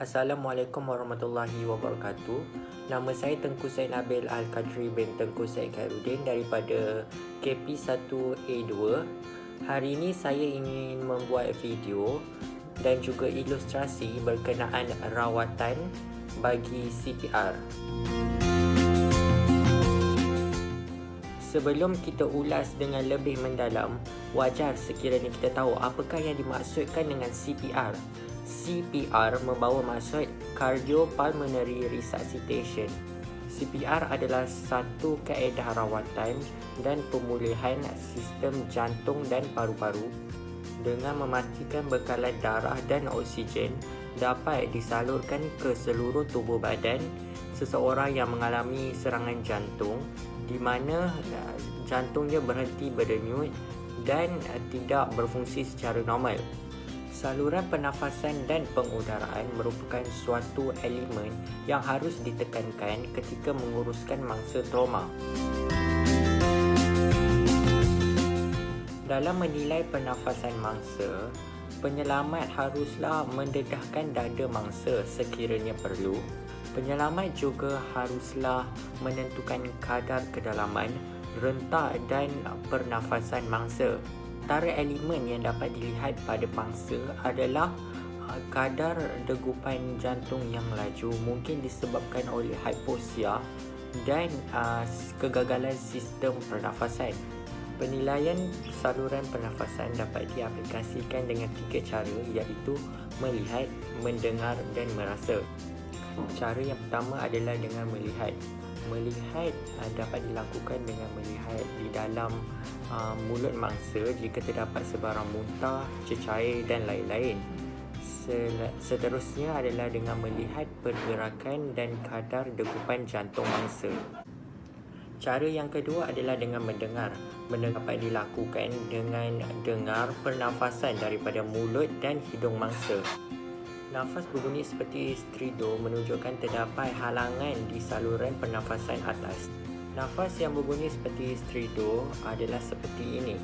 Assalamualaikum warahmatullahi wabarakatuh. Nama saya Tengku Said Nabil Al-Qadri bin Tengku Said Khairuddin daripada KP1A2. Hari ini saya ingin membuat video dan juga ilustrasi berkenaan rawatan bagi CPR. Sebelum kita ulas dengan lebih mendalam, wajar sekiranya kita tahu apakah yang dimaksudkan dengan CPR. CPR membawa maksud Cardiopulmonary Resuscitation. CPR adalah satu kaedah rawatan dan pemulihan sistem jantung dan paru-paru dengan memastikan bekalan darah dan oksigen dapat disalurkan ke seluruh tubuh badan seseorang yang mengalami serangan jantung di mana jantungnya berhenti berdenyut dan tidak berfungsi secara normal. Saluran pernafasan dan pengudaraan merupakan suatu elemen yang harus ditekankan ketika menguruskan mangsa trauma. Dalam menilai pernafasan mangsa, penyelamat haruslah mendedahkan dada mangsa sekiranya perlu. Penyelamat juga haruslah menentukan kadar kedalaman, rentak dan pernafasan mangsa. Antara elemen yang dapat dilihat pada mangsa adalah kadar degupan jantung yang laju mungkin disebabkan oleh hipoxia dan kegagalan sistem pernafasan. Penilaian saluran pernafasan dapat diaplikasikan dengan 3 cara, iaitu melihat, mendengar dan merasa. Cara yang pertama adalah dengan melihat. Melihat dapat dilakukan dengan melihat di dalam mulut mangsa jika terdapat sebarang muntah, cecair dan lain-lain. Seterusnya adalah dengan melihat pergerakan dan kadar degupan jantung mangsa. Cara yang kedua adalah dengan mendengar. Mendengar dapat dilakukan dengan dengar pernafasan daripada mulut dan hidung mangsa. Nafas berbunyi seperti stridor menunjukkan terdapat halangan di saluran pernafasan atas. Nafas yang berbunyi seperti stridor adalah seperti ini.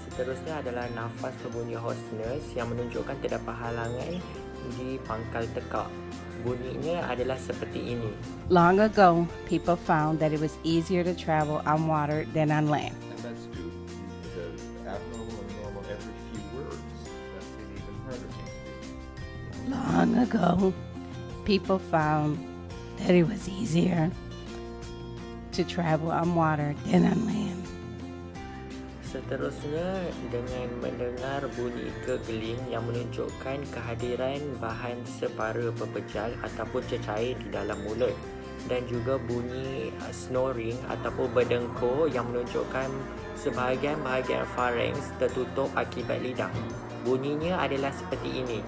Seterusnya adalah nafas berbunyi hoarseness yang menunjukkan terdapat halangan di pangkal tekak. Bunyinya adalah seperti ini. Long ago, people found that it was easier to travel on water than on land. And that's true, because abnormal and normal every few words, that's an even harder thing to do. Long ago, people found that it was easier to travel on water than on land. Seterusnya dengan mendengar bunyi kegeling yang menunjukkan kehadiran bahan separa pepejal ataupun cecair di dalam mulut, dan juga bunyi snoring ataupun berdengkur yang menunjukkan sebahagian-bahagian pharynx tertutup akibat lidah. Bunyinya adalah seperti ini.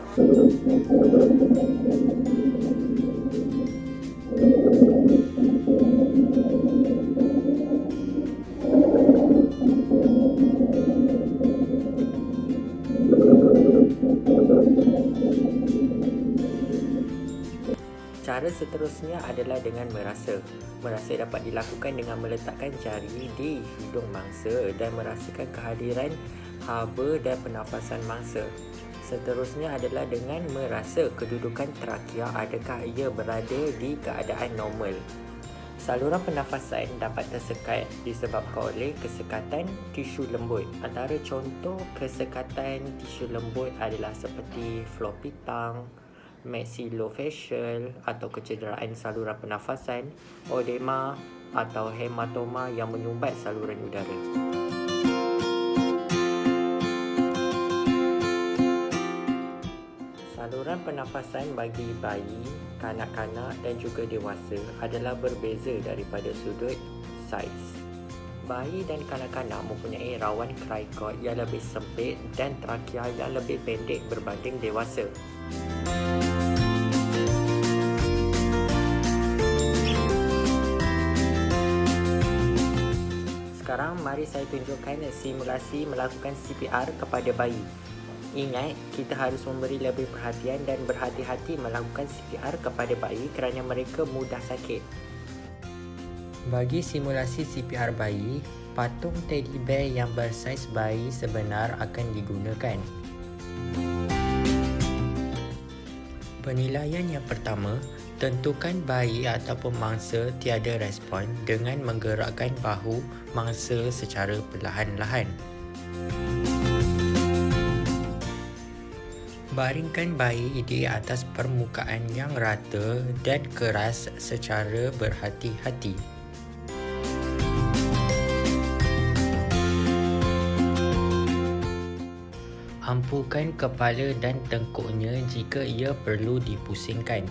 Cara seterusnya adalah dengan merasa. Merasa dapat dilakukan dengan meletakkan jari di hidung mangsa dan merasakan kehadiran haba dan pernafasan mangsa. Seterusnya adalah dengan merasa kedudukan trakea, adakah ia berada di keadaan normal. Saluran pernafasan dapat tersekat disebabkan oleh kesekatan tisu lembut. Antara contoh kesekatan tisu lembut adalah seperti floppy tongue, maxillofacial atau kecederaan saluran pernafasan, odema atau hematoma yang menyumbat saluran udara. Saluran pernafasan bagi bayi, kanak-kanak dan juga dewasa adalah berbeza daripada sudut saiz. Bayi dan kanak-kanak mempunyai rawan krikot yang lebih sempit dan trakea yang lebih pendek berbanding dewasa. Sekarang mari saya tunjukkan simulasi melakukan CPR kepada bayi. Ingat, kita harus memberi lebih perhatian dan berhati-hati melakukan CPR kepada bayi kerana mereka mudah sakit. Bagi simulasi CPR bayi, patung teddy bear yang bersaiz bayi sebenar akan digunakan. Penilaian yang pertama, tentukan bayi ataupun mangsa tiada respon dengan menggerakkan bahu mangsa secara perlahan-lahan. Baringkan bayi di atas permukaan yang rata dan keras secara berhati-hati. Ampukan kepala dan tengkuknya jika ia perlu dipusingkan.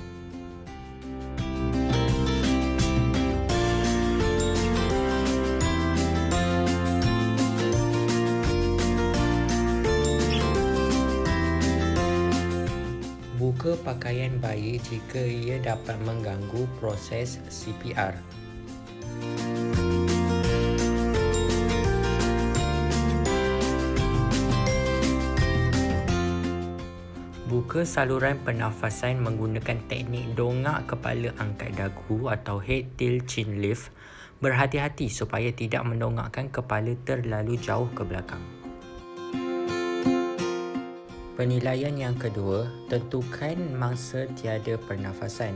Buka pakaian bayi jika ia dapat mengganggu proses CPR. Buka saluran pernafasan menggunakan teknik dongak kepala angkat dagu atau head tail chin lift. Berhati-hati supaya tidak mendongakkan kepala terlalu jauh ke belakang. Penilaian yang kedua, tentukan mangsa tiada pernafasan.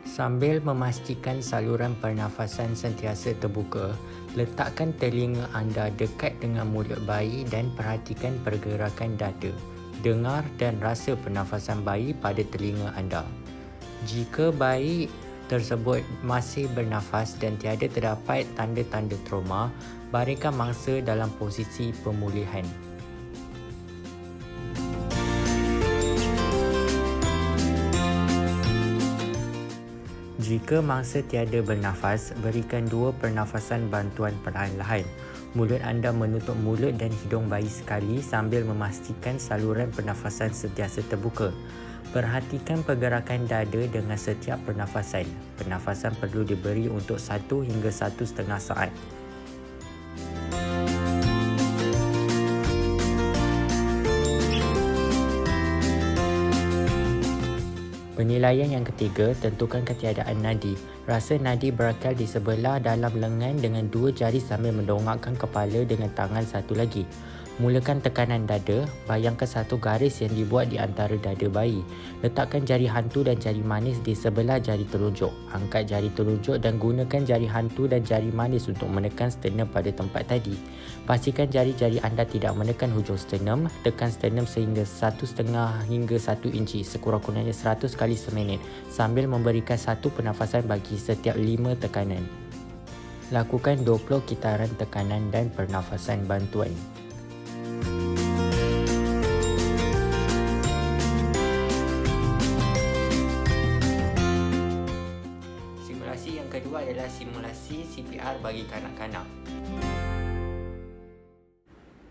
Sambil memastikan saluran pernafasan sentiasa terbuka, letakkan telinga anda dekat dengan mulut bayi dan perhatikan pergerakan dada. Dengar dan rasa pernafasan bayi pada telinga anda. Jika bayi tersebut masih bernafas dan tiada terdapat tanda-tanda trauma, baringkan mangsa dalam posisi pemulihan. Jika mangsa tiada bernafas, berikan 2 pernafasan bantuan perlahan-lahan. Mulut anda menutup mulut dan hidung bayi sekali sambil memastikan saluran pernafasan sentiasa terbuka. Perhatikan pergerakan dada dengan setiap pernafasan. Pernafasan perlu diberi untuk 1 hingga 1,5 saat. Penilaian yang ketiga, tentukan ketiadaan nadi. Rasa nadi berakal di sebelah dalam lengan dengan 2 jari sambil mendongakkan kepala dengan tangan satu lagi. Mulakan tekanan dada, bayangkan satu garis yang dibuat di antara dada bayi. Letakkan jari hantu dan jari manis di sebelah jari telunjuk. Angkat jari telunjuk dan gunakan jari hantu dan jari manis untuk menekan sternum pada tempat tadi. Pastikan jari-jari anda tidak menekan hujung sternum. Tekan sternum sehingga 1,5 hingga 1 inci, sekurang-kurangnya 100 kali seminit, sambil memberikan 1 pernafasan bagi setiap 5 tekanan. Lakukan 20 kitaran tekanan dan pernafasan bantuan. Simulasi yang kedua adalah simulasi CPR bagi kanak-kanak.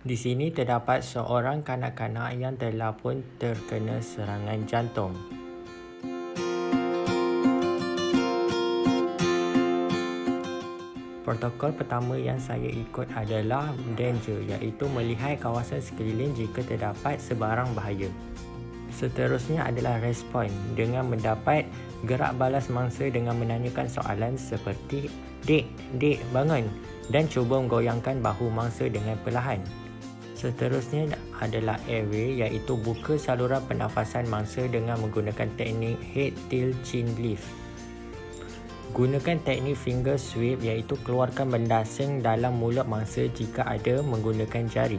Di sini terdapat seorang kanak-kanak yang telah pun terkena serangan jantung. Protokol pertama yang saya ikut adalah danger, iaitu melihat kawasan sekeliling jika terdapat sebarang bahaya. Seterusnya adalah respon dengan mendapat gerak balas mangsa dengan menanyakan soalan seperti Dek, bangun, dan cuba menggoyangkan bahu mangsa dengan perlahan. Seterusnya adalah airway, iaitu buka saluran pernafasan mangsa dengan menggunakan teknik head tail chin lift. Gunakan teknik finger sweep, iaitu keluarkan benda asing dalam mulut mangsa jika ada menggunakan jari.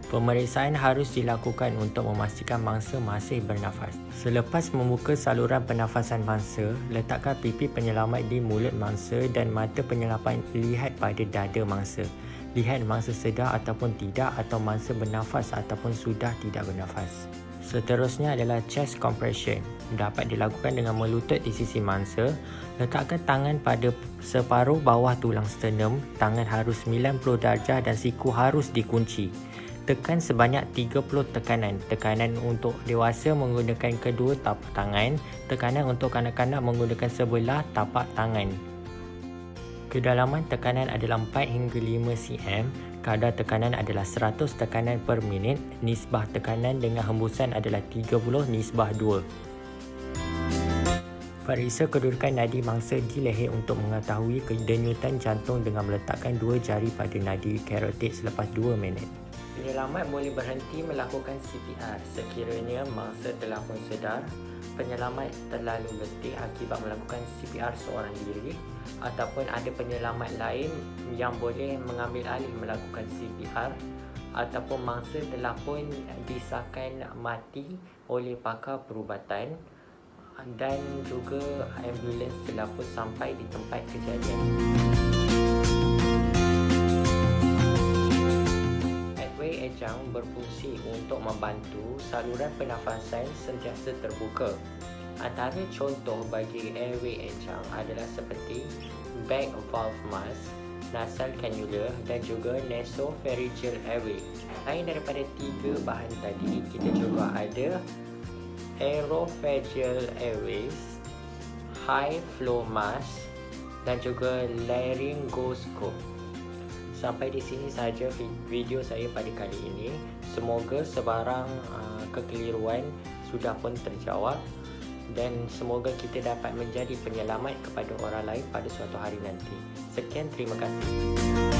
Pemeriksaan harus dilakukan untuk memastikan mangsa masih bernafas. Selepas membuka saluran pernafasan mangsa, letakkan pipi penyelamat di mulut mangsa dan mata penyelamat lihat pada dada mangsa. Lihat mangsa sedar ataupun tidak, atau mangsa bernafas ataupun sudah tidak bernafas. Seterusnya adalah chest compression. Dapat dilakukan dengan melutut di sisi mangsa. Letakkan tangan pada separuh bawah tulang sternum. Tangan harus 90 darjah dan siku harus dikunci. Tekan sebanyak 30 tekanan. Tekanan untuk dewasa menggunakan kedua tapak tangan. Tekanan untuk kanak-kanak menggunakan sebelah tapak tangan. Kedalaman tekanan adalah 4 hingga 5 cm. Kadar tekanan adalah 100 tekanan per minit. Nisbah tekanan dengan hembusan adalah 30:2. Periksa kedudukan nadi mangsa di leher untuk mengetahui kedenyutan jantung dengan meletakkan 2 jari pada nadi karotid selepas 2 minit. Penyelamat boleh berhenti melakukan CPR sekiranya mangsa telah pun sedar, penyelamat terlalu letih akibat melakukan CPR seorang diri, ataupun ada penyelamat lain yang boleh mengambil alih melakukan CPR, ataupun mangsa telah pun disahkan mati oleh pakar perubatan dan juga ambulans telah pun sampai di tempat kejadian. Airway ejang berfungsi untuk membantu saluran pernafasan sentiasa terbuka. Antara contoh bagi airway ejang adalah seperti bag valve mask, nasal cannula dan juga nasopharyngeal airway. Lain daripada 3 bahan tadi, kita juga ada aerophageal airways, high flow mask dan juga laryngoscope. Sampai di sini sahaja video saya pada kali ini. Semoga sebarang kekeliruan sudah pun terjawab dan semoga kita dapat menjadi penyelamat kepada orang lain pada suatu hari nanti. Sekian, terima kasih.